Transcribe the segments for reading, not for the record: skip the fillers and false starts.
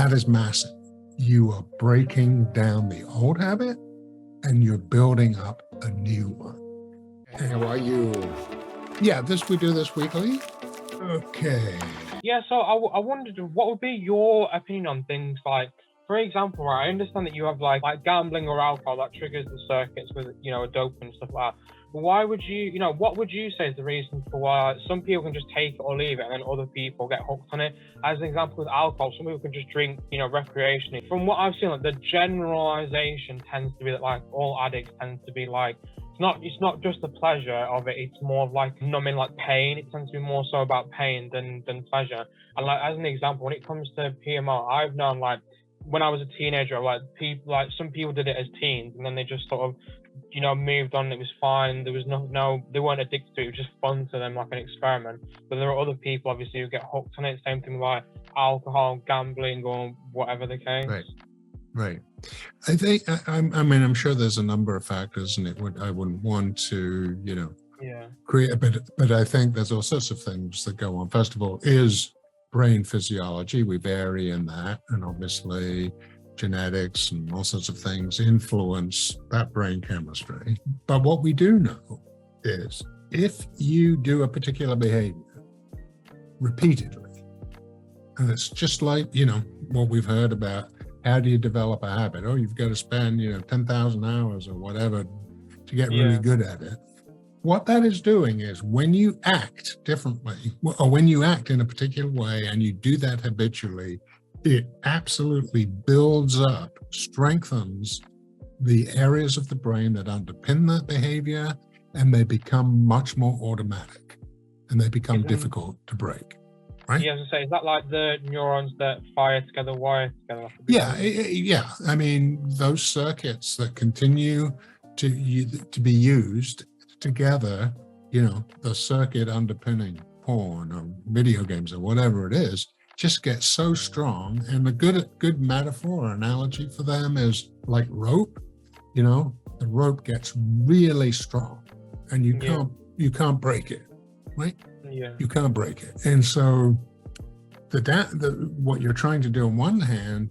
That is massive. You are breaking down the old habit and you're building up a new one. And how are you? Yeah, we do this weekly. Okay. Yeah, so I wondered what would be your opinion on things like, for example, right, I understand that you have like gambling or alcohol that triggers the circuits with, a dope and stuff like that. But why would what would you say is the reason for why some people can just take it or leave it and then other people get hooked on it? As an example with alcohol, some people can just drink, recreationally. From what I've seen, like the generalization tends to be that like all addicts tend to be like, it's not just the pleasure of it, it's more of like numbing like pain. It tends to be more so about pain than pleasure. And like as an example, when it comes to PMO, I've known like when I was a teenager, like some people did it as teens and then they just sort of, moved on. It was fine. There was no, they weren't addicted to it. It was just fun to them, like an experiment. But there are other people obviously who get hooked on it. Same thing with like alcohol, gambling, or whatever the case. Right. I think, I'm sure there's a number of factors, and I wouldn't want to, create a bit, but I think there's all sorts of things that go on. First of all, is brain physiology. We vary in that, and obviously genetics and all sorts of things influence that brain chemistry. But what we do know is if you do a particular behavior repeatedly, and it's just like, what we've heard about, how do you develop a habit? Oh, you've got to spend, 10,000 hours or whatever to get really good at it. What that is doing is when you act differently, or when you act in a particular way and you do that habitually, it absolutely builds up, strengthens the areas of the brain that underpin that behavior, and they become much more automatic and they become difficult to break. Right? Yeah, I was going to say, is that like the neurons that fire together, wire together? Yeah. I mean, those circuits that continue to be used together, the circuit underpinning porn or video games or whatever it is, just get so strong. And a good metaphor or analogy for them is like rope. The rope gets really strong, and you can't break it, right? Yeah. You can't break it. And so what you're trying to do on one hand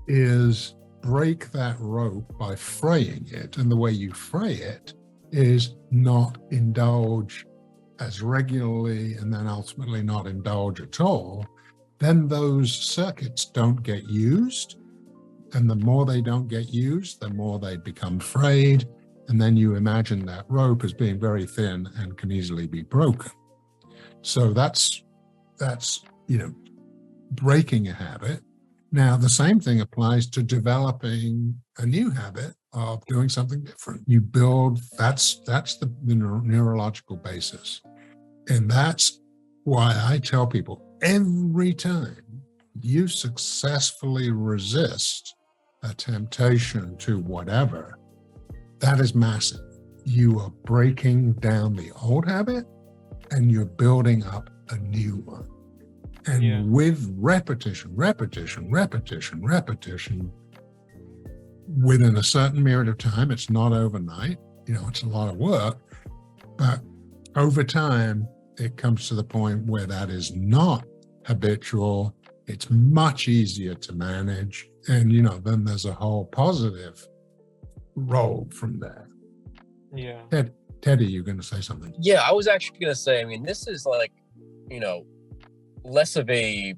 is break that rope by fraying it. And the way you fray it is not indulge as regularly and then ultimately not indulge at all. Then those circuits don't get used. And the more they don't get used, the more they become frayed. And then you imagine that rope as being very thin and can easily be broken. So that's breaking a habit. Now, the same thing applies to developing a new habit of doing something different. You build, that's the neurological basis. And that's why I tell people every time you successfully resist a temptation to whatever, that is massive. You are breaking down the old habit and you're building up a new one. And with repetition, within a certain period of time, it's not overnight, it's a lot of work, but over time, it comes to the point where that is not habitual. It's much easier to manage. And, then there's a whole positive role from there. Yeah. Teddy, you're going to say something? Yeah, I was actually going to say, this is like, less of a,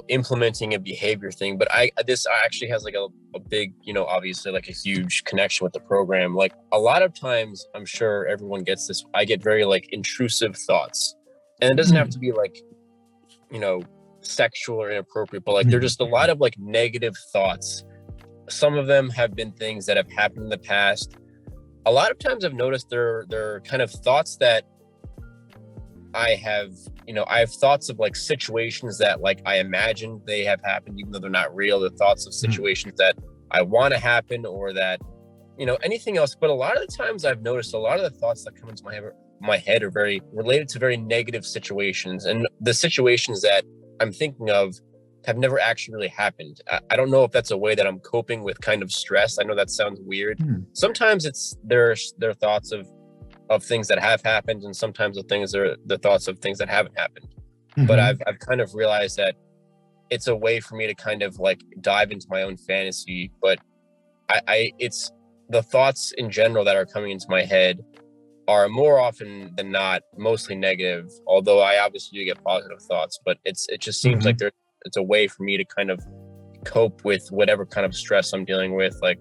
implementing a behavior thing, but this actually has like a big, obviously like a huge connection with the program. Like a lot of times, I'm sure everyone gets this, I get very like intrusive thoughts, and it doesn't have to be like, sexual or inappropriate, but like they're just a lot of like negative thoughts. Some of them have been things that have happened in the past. A lot of times I've noticed they're kind of thoughts that I have thoughts of like situations that like I imagine they have happened, even though they're not real. The thoughts of situations that I want to happen, or that, anything else. But a lot of the times I've noticed a lot of the thoughts that come into my head are very related to very negative situations. And the situations that I'm thinking of have never actually really happened. I don't know if that's a way that I'm coping with kind of stress. I know that sounds weird. Sometimes it's their thoughts of things that have happened, and sometimes the thoughts of things that haven't happened. But I've kind of realized that it's a way for me to kind of like dive into my own fantasy. But it's the thoughts in general that are coming into my head are more often than not mostly negative, although I obviously do get positive thoughts. But it just seems like it's a way for me to kind of cope with whatever kind of stress I'm dealing with. Like,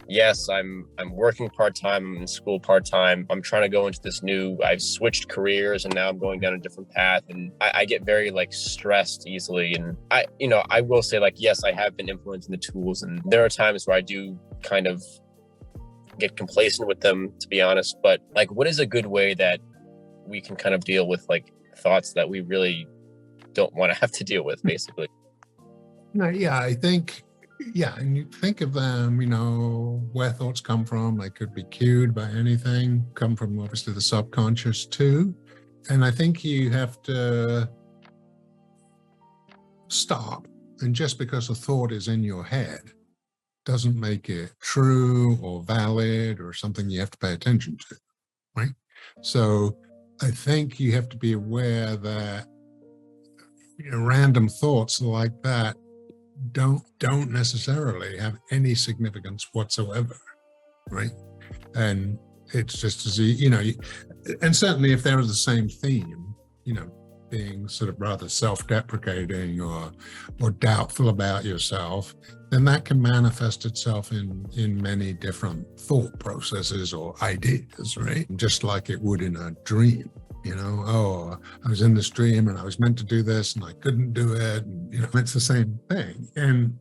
yes, I'm working part-time, I'm in school part-time, I'm trying to go into this I've switched careers and now I'm going down a different path, and I get very like stressed easily. And I will say, like, yes, I have been implementing the tools, and there are times where I do kind of get complacent with them, to be honest. But like, what is a good way that we can kind of deal with like thoughts that we really don't want to have to deal with, basically? No, yeah, I think, and you think of them, where thoughts come from. They could be cued by anything, come from obviously the subconscious too. And I think you have to stop. And just because a thought is in your head doesn't make it true or valid or something you have to pay attention to, right? So I think you have to be aware that random thoughts like that don't necessarily have any significance whatsoever, right? And it's just as and certainly if there is the same theme, being sort of rather self-deprecating or doubtful about yourself, then that can manifest itself in many different thought processes or ideas, right? Just like it would in a dream. Oh, I was in this dream and I was meant to do this and I couldn't do it. And, it's the same thing. And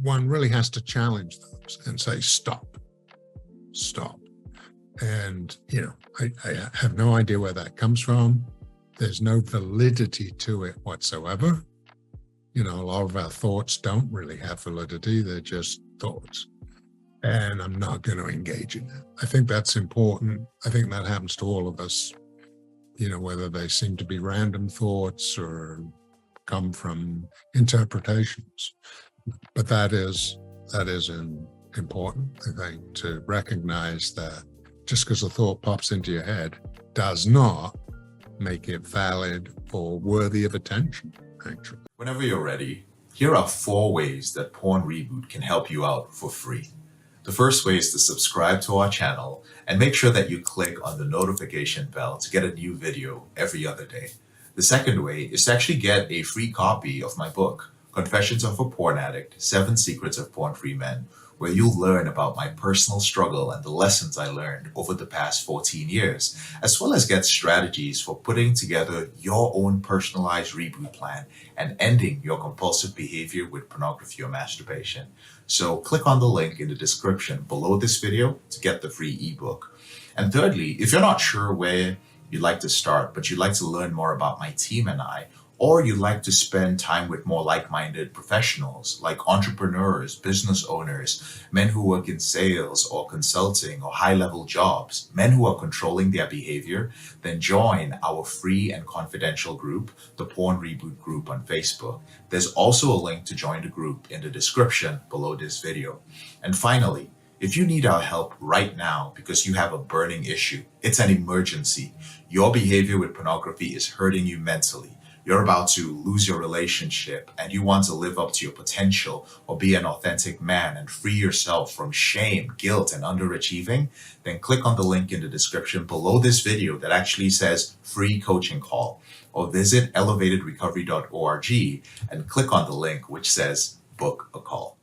one really has to challenge those and say, stop. And, I have no idea where that comes from. There's no validity to it whatsoever. A lot of our thoughts don't really have validity. They're just thoughts. And I'm not going to engage in it. I think that's important. I think that happens to all of us, whether they seem to be random thoughts or come from interpretations. But that is important, I think, to recognize that just because a thought pops into your head does not make it valid or worthy of attention, actually. Whenever you're ready, here are 4 ways that Porn Reboot can help you out for free. The first way is to subscribe to our channel and make sure that you click on the notification bell to get a new video every other day. The second way is to actually get a free copy of my book, Confessions of a Porn Addict, 7 Secrets of Porn-Free Men, where you'll learn about my personal struggle and the lessons I learned over the past 14 years, as well as get strategies for putting together your own personalized reboot plan and ending your compulsive behavior with pornography or masturbation. So click on the link in the description below this video to get the free ebook. And thirdly, if you're not sure where you'd like to start, but you'd like to learn more about my team and I, or you'd like to spend time with more like-minded professionals like entrepreneurs, business owners, men who work in sales or consulting or high-level jobs, men who are controlling their behavior, then join our free and confidential group, the Porn Reboot group on Facebook. There's also a link to join the group in the description below this video. And finally, if you need our help right now because you have a burning issue, it's an emergency. Your behavior with pornography is hurting you mentally. You're about to lose your relationship and you want to live up to your potential or be an authentic man and free yourself from shame, guilt, and underachieving, then click on the link in the description below this video that actually says free coaching call, or visit elevatedrecovery.org and click on the link which says book a call.